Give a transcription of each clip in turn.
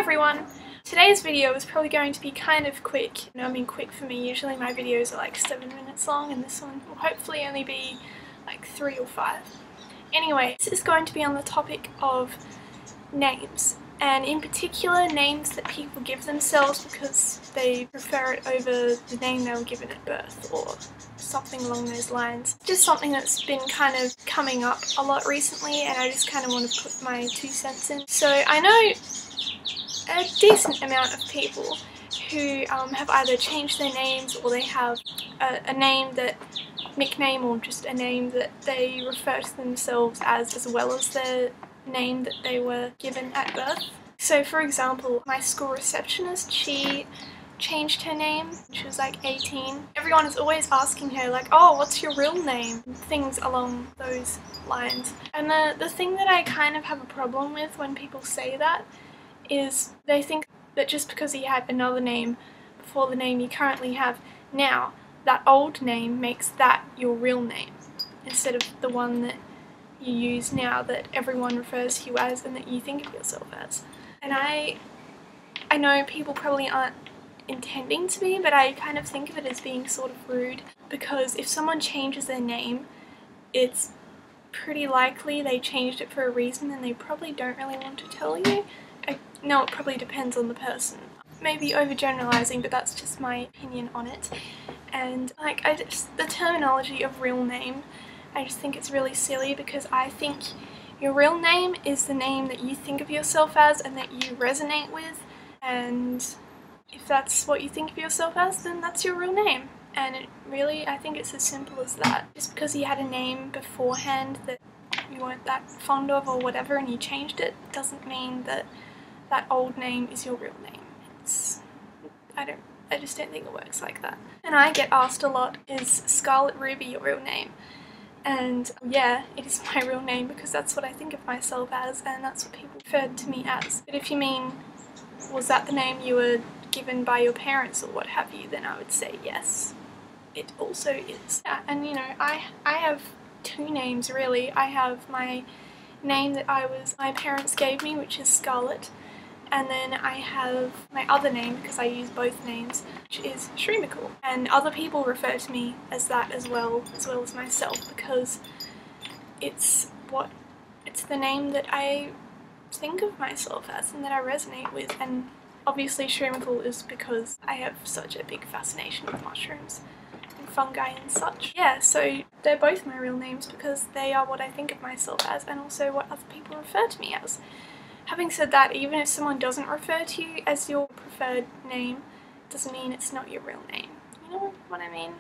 everyone! Today's video is probably going to be kind of quick. I mean quick for me, usually my videos are like 7 minutes long and this one will hopefully only be like 3 or 5. Anyway, this is going to be on the topic of names, and in particular names that people give themselves because they prefer it over the name they were given at birth or something along those lines. Just something that's been kind of coming up a lot recently and I just kind of want to put my 2 cents in. So I know a decent amount of people who have either changed their names or they have a name that nickname or just a name that they refer to themselves as well as the name that they were given at birth. So for example, my school receptionist, she changed her name when she was like 18. Everyone is always asking her like, oh, what's your real name? Things along those lines. And the thing that I kind of have a problem with when people say that is they think that just because you had another name before the name you currently have now, that old name makes that your real name instead of the one that you use now that everyone refers to you as and that you think of yourself as. And I know people probably aren't intending to be, but I kind of think of it as being sort of rude, because if someone changes their name, it's pretty likely they changed it for a reason and they probably don't really want to tell you. I know it probably depends on the person. Maybe overgeneralizing, but that's just my opinion on it. And like the terminology of real name, I just think it's really silly, because I think your real name is the name that you think of yourself as and that you resonate with, and if that's what you think of yourself as, then that's your real name. And I think it's as simple as that. Just because you had a name beforehand that you weren't that fond of or whatever and you changed it, doesn't mean that that old name is your real name. I just don't think it works like that. And I get asked a lot, is Scarlet Ruby your real name? And yeah, it is my real name because that's what I think of myself as and that's what people referred to me as. But if you mean, was that the name you were given by your parents or what have you, then I would say yes, it also is. Yeah, and you know, I have 2 names really. I have my name that my parents gave me, which is Scarlet, and then I have my other name, because I use both names, which is Shrimical. And other people refer to me as that as well as myself, because it's the name that I think of myself as and that I resonate with. And obviously Shrimical is because I have such a big fascination with mushrooms and fungi and such. Yeah, so they're both my real names because they are what I think of myself as and also what other people refer to me as. Having said that, even if someone doesn't refer to you as your preferred name, it doesn't mean it's not your real name. You know what I mean?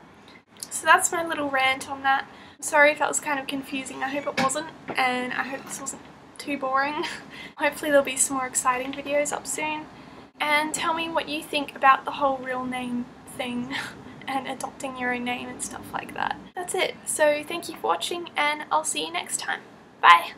So that's my little rant on that. I'm sorry if that was kind of confusing. I hope it wasn't, and I hope this wasn't too boring. Hopefully there'll be some more exciting videos up soon. And tell me what you think about the whole real name thing and adopting your own name and stuff like that. That's it. So thank you for watching and I'll see you next time. Bye!